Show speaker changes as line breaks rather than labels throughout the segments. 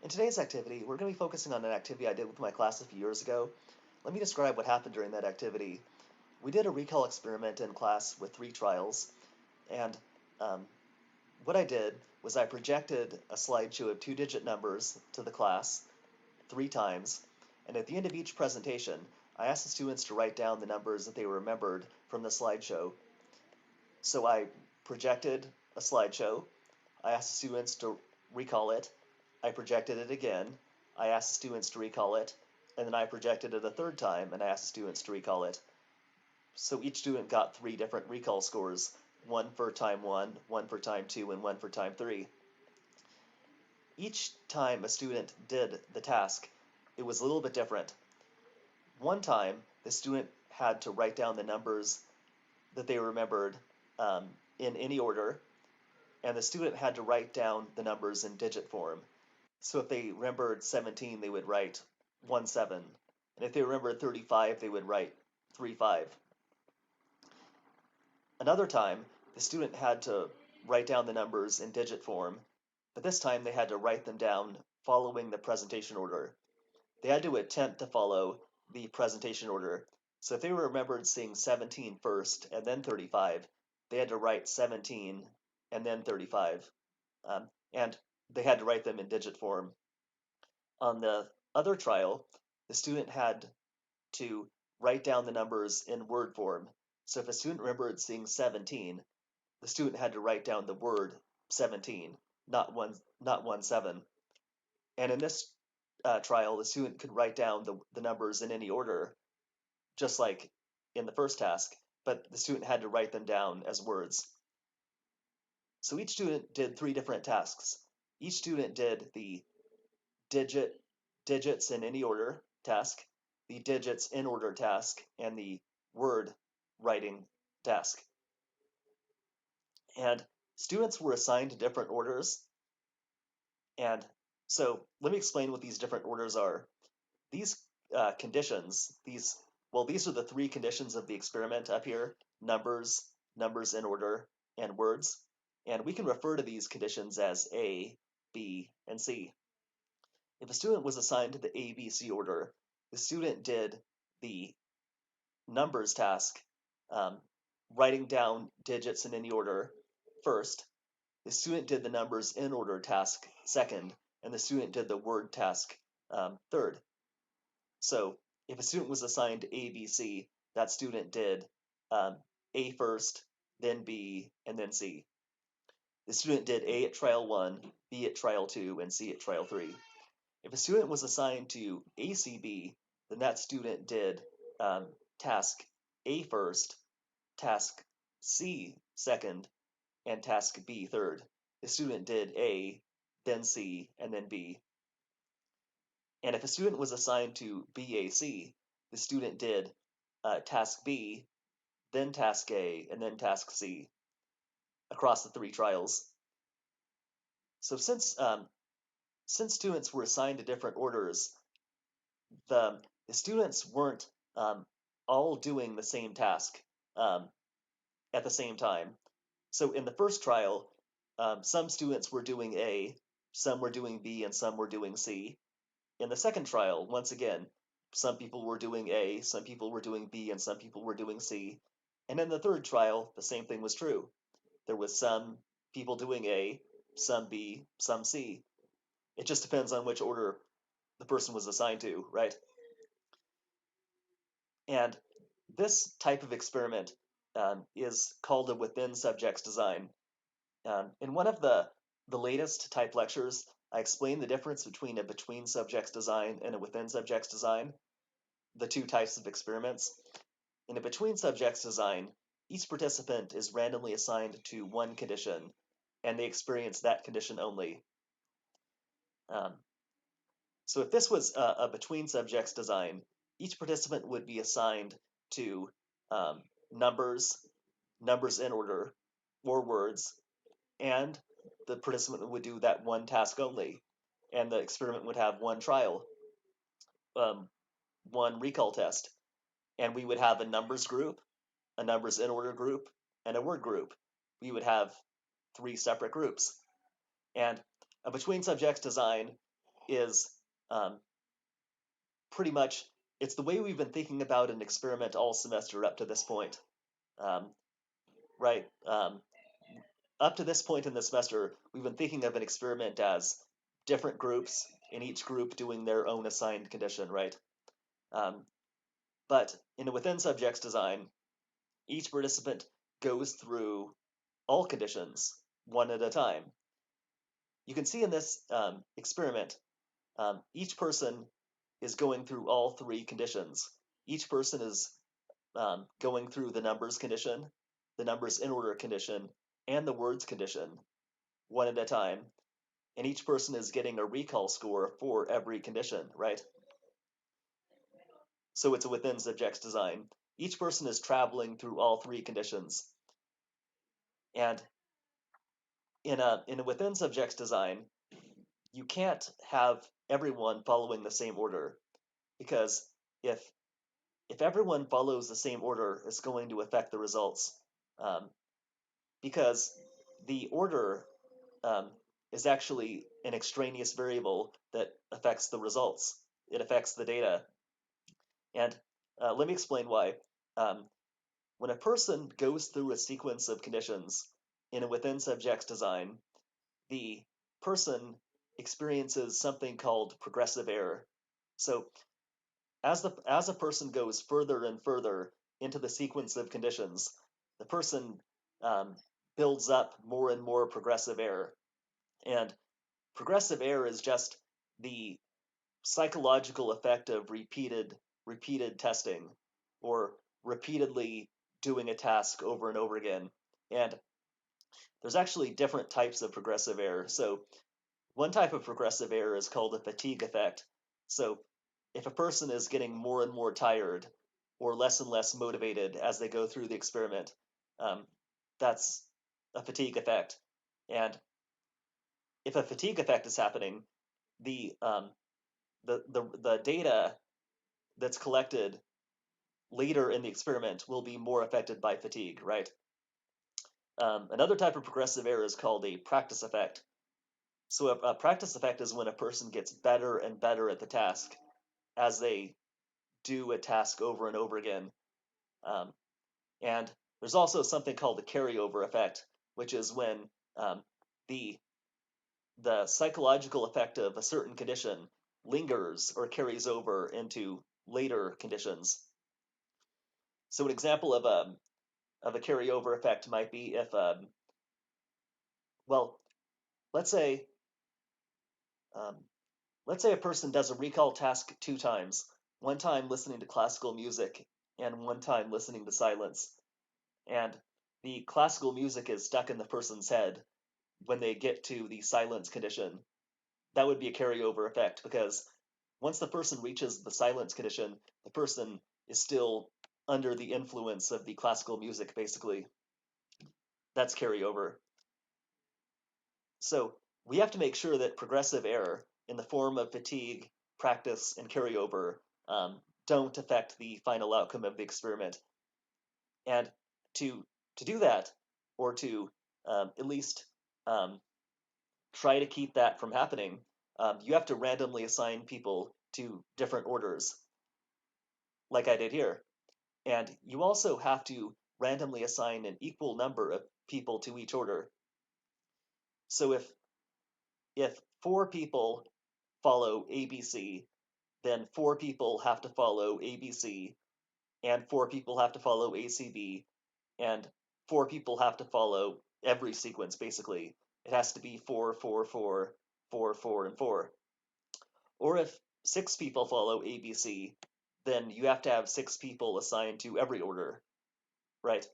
In today's activity, we're going to be focusing on an activity I did with my class a few years ago. Let me describe what happened during that activity. We did a recall experiment in class with 3 trials, and um, what I did was I projected a slideshow of 2-digit numbers to the class 3 times, and at the end of each presentation, I asked the students to write down the numbers that they remembered from the slideshow. So I projected a slideshow, I asked the students to recall it. I projected it again. I asked the students to recall it. And then I projected it a third time and I asked the students to recall it. So each student got 3 different recall scores, one for time 1, one for time 2, and one for time 3. Each time a student did the task, it was a little bit different. One time, the student had to write down the numbers that they remembered in any order, and the student had to write down the numbers in digit form. So if they remembered 17, they would write 17. And if they remembered 35, they would write 35. Another time, the student had to write down the numbers in digit form, but this time they had to write them down following the presentation order. They had to attempt to follow the presentation order. So if they remembered seeing 17 first and then 35, they had to write 17 and then 35. And they had to write them in digit form. On the other trial, the student had to write down the numbers in word form. So if a student remembered seeing 17, the student had to write down the word 17, not 17. And in this trial, the student could write down the numbers in any order, just like in the first task, but the student had to write them down as words. So each student did 3 different tasks. Each student did the digits in any order task, the digits in order task, and the word writing task. And students were assigned to different orders. And so let me explain what these different orders are. These conditions, these are the 3 conditions of the experiment up here: numbers, numbers in order, and words. And we can refer to these conditions as A, B, and C. If a student was assigned to the ABC order, the student did the numbers task, um, writing down digits in any order first. The student did the numbers in order task second, and the student did the word task third. So if a student was assigned to ABC, that student did A first, then B, and then C. The student did A at trial 1, B at trial 2, and C at trial 3. If a student was assigned to ACB, then that student did task A first, task C second, and task B third. The student did A, then C, and then B. And if a student was assigned to BAC, the student did task B, then task A, and then task C across the 3 trials. So since students were assigned to different orders, the students weren't all doing the same task um, at the same time. So in the first trial, some students were doing A, some were doing B, and some were doing C. In the second trial, once again, some people were doing A, some people were doing B, and some people were doing C. And in the third trial, the same thing was true. There was some people doing A, some B, some C. It just depends on which order the person was assigned to, right? And this type of experiment is called a within subjects design. In one of the latest type lectures, I explained the difference between a between subjects design and a within subjects design, the 2 types of experiments. In a between subjects design, each participant is randomly assigned to one condition, and they experience that condition only. Um, so if this was a between subjects design, each participant would be assigned to um, numbers, numbers in order, or words, and the participant would do that one task only, and the experiment would have one trial, um, one recall test, and we would have a numbers group, a numbers in order group, and a word group. We would have 3 separate groups. And a between subjects design is pretty much, it's the way we've been thinking about an experiment all semester up to this point. Um, right? Up to this point in the semester, we've been thinking of an experiment as different groups, in each group doing their own assigned condition, right? Um, but in a within subjects design, each participant goes through all conditions one at a time. You can see in this experiment, each person is going through all three conditions. Each person is going through the numbers condition, the numbers in order condition, and the words condition one at a time. And each person is getting a recall score for every condition, right? So it's a within subjects design. Each person is traveling through all three conditions. And in a within subjects design, you can't have everyone following the same order, because if if everyone follows the same order, it's going to affect the results, um, because the order um, is actually an extraneous variable that affects the results. It affects the data. And let me explain why. Um, when a person goes through a sequence of conditions in a within subjects design, the person experiences something called progressive error. So as a person goes further and further into the sequence of conditions, the person um, builds up more and more progressive error. And progressive error is just the psychological effect of repeated testing, or repeatedly doing a task over and over again. And there's actually different types of progressive error. So one type of progressive error is called a fatigue effect. So if a person is getting more and more tired or less and less motivated as they go through the experiment, um, that's a fatigue effect. And if a fatigue effect is happening, the the data that's collected later in the experiment will be more affected by fatigue, right? Another type of progressive error is called a practice effect. So a practice effect is when a person gets better and better at the task as they do a task over and over again. Um, and there's also something called the carryover effect, which is when um, the the psychological effect of a certain condition lingers or carries over into later conditions. So an example of a carryover effect might be if well, let's say um, let's say a person does a recall task 2 times, one time listening to classical music and one time listening to silence. And the classical music is stuck in the person's head when they get to the silence condition. That would be a carryover effect, because once the person reaches the silence condition, the person is still under the influence of the classical music, basically. That's carryover. So we have to make sure that progressive error in the form of fatigue, practice, and carryover don't affect the final outcome of the experiment. And to to do that, or to at least um, try to keep that from happening, you have to randomly assign people to different orders, like I did here. And you also have to randomly assign an equal number of people to each order. So if 4 people follow ABC, then 4 people have to follow ABC, and 4 people have to follow ACB, and 4 people have to follow every sequence, basically. It has to be 4, 4, 4, 4, 4, and 4. Or if 6 people follow ABC, then you have to have 6 people assigned to every order, right?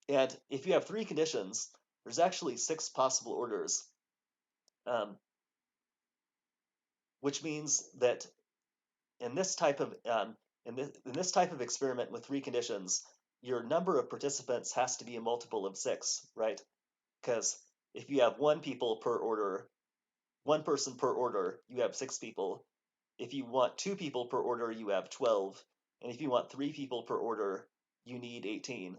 And if you have 3 conditions, there's actually 6 possible orders, um, which means that in this type of in this type of experiment with 3 conditions, your number of participants has to be a multiple of 6, right? Because if you have one person per order, you have 6 people. If you want 2 people per order, you have 12, and if you want 3 people per order, you need 18,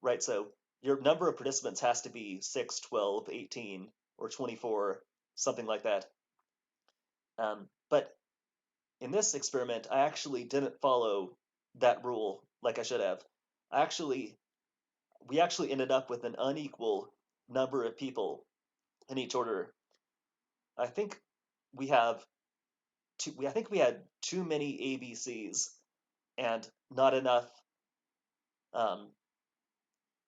right? So your number of participants has to be 6, 12, 18, or 24, something like that. But in this experiment, I actually didn't follow that rule like I should have. We actually ended up with an unequal number of people in each order. I think we have I think we had too many ABCs and not enough. Um,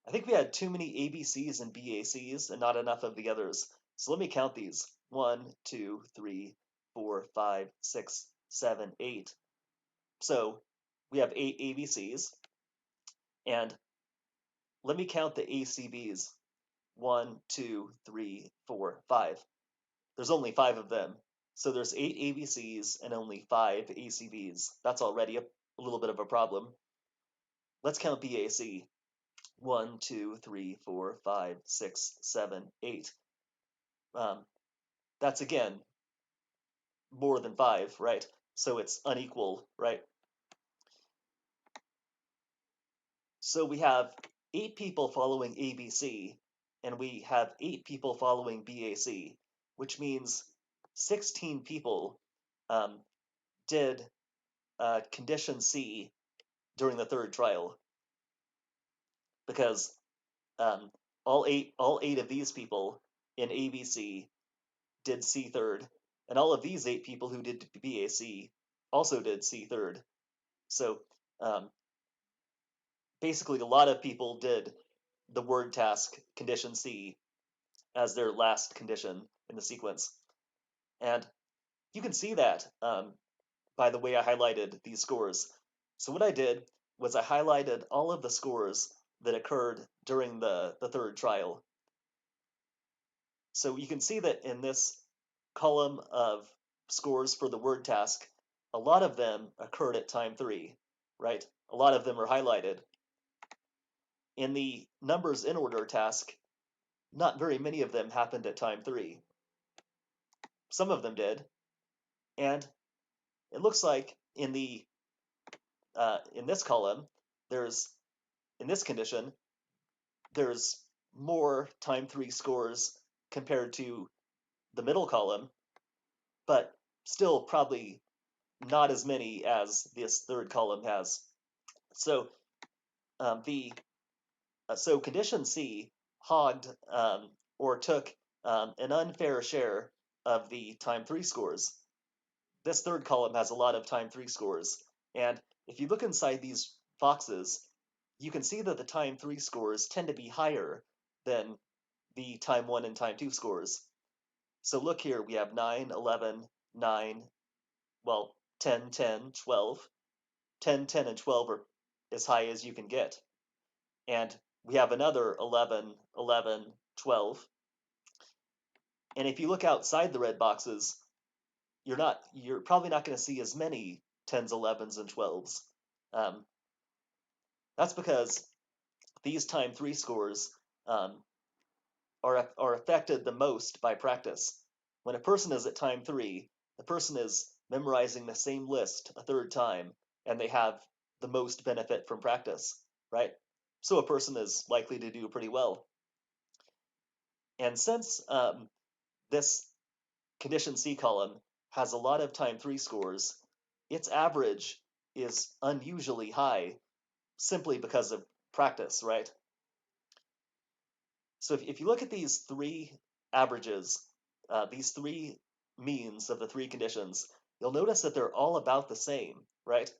I think we had too many ABCs and BACs and not enough of the others. So let me count these: 1, 2, 3, 4, 5, 6, 7, 8. So we have 8 ABCs, and let me count the ACBs: 1, 2, 3, 4, 5. There's only 5 of them. So there's 8 ABCs and only 5 ACBs. That's already a little bit of a problem. Let's count BAC: 1, 2, 3, 4, 5, 6, 7, 8. That's again more than 5, right? So it's unequal, right? So we have 8 people following ABC, and we have 8 people following BAC, which means 16 people um, did condition C during the third trial, because um, all eight of these people in ABC did C third, and all of these 8 people who did BAC also did C third. So um, basically, a lot of people did the word task condition C as their last condition in the sequence. And you can see that by the way I highlighted these scores. So what I did was I highlighted all of the scores that occurred during the third trial. So you can see that in this column of scores for the word task, a lot of them occurred at time 3, right? A lot of them are highlighted. In the numbers in order task, not very many of them happened at time 3. Some of them did, and it looks like in this column, there's in this condition, there's more time 3 scores compared to the middle column, but still probably not as many as this third column has. So the so condition C hogged or took an unfair share of the time 3 scores. This third column has a lot of time 3 scores, and if you look inside these boxes, you can see that the time 3 scores tend to be higher than the time 1 and time 2 scores. So look here, we have 9, 11, 9, well, 10, 10, 12. 10, 10, and 12 are as high as you can get. And we have another 11, 11, 12. And if you look outside the red boxes, you're probably not going to see as many 10s, 11s, and 12s. That's because these time 3 scores um, are affected the most by practice. When a person is at time 3, the person is memorizing the same list a third time, and they have the most benefit from practice, right? So a person is likely to do pretty well. And since this condition C column has a lot of time 3 scores, its average is unusually high simply because of practice, right? So if you look at these 3 averages, these 3 means of the 3 conditions, you'll notice that they're all about the same, right?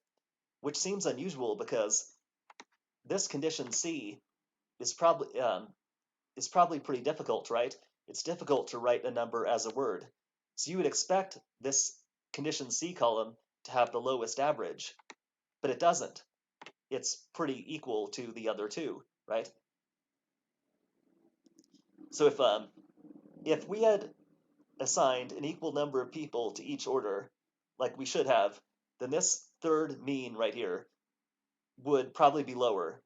Which seems unusual because this condition C is probably pretty difficult, right? It's difficult to write a number as a word. So you would expect this condition C column to have the lowest average, but it doesn't. It's pretty equal to the other 2, right? So if we had assigned an equal number of people to each order, like we should have, then this third mean right here would probably be lower,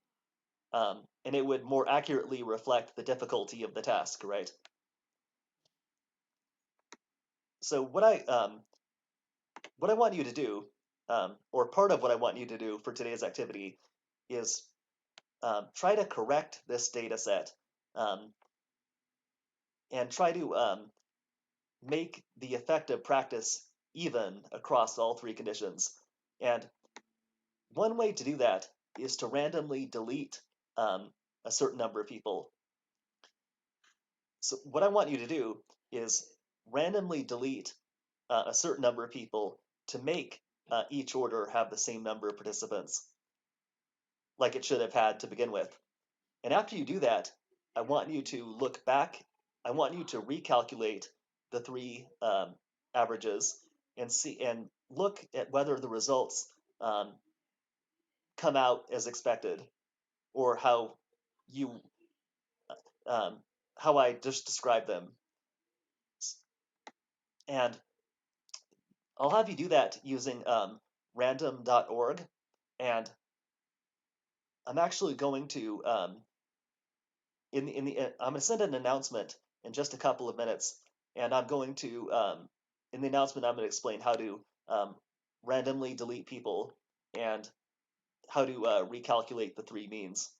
and it would more accurately reflect the difficulty of the task, right? So what I want you to do, or part of what I want you to do for today's activity, is try to correct this data set um, and try to make the effect of practice even across all three conditions. And one way to do that is to randomly delete a certain number of people. So what I want you to do is randomly delete a certain number of people to make each order have the same number of participants, like it should have had to begin with. And after you do that, I want you to look back. I want you to recalculate the three averages and see and look at whether the results um, come out as expected, or you um, how I just described them. And I'll have you do that using random.org. And I'm actually going to I'm going to send an announcement in just a couple of minutes, and I'm going to in the announcement I'm going to explain how to randomly delete people and how to recalculate the three means.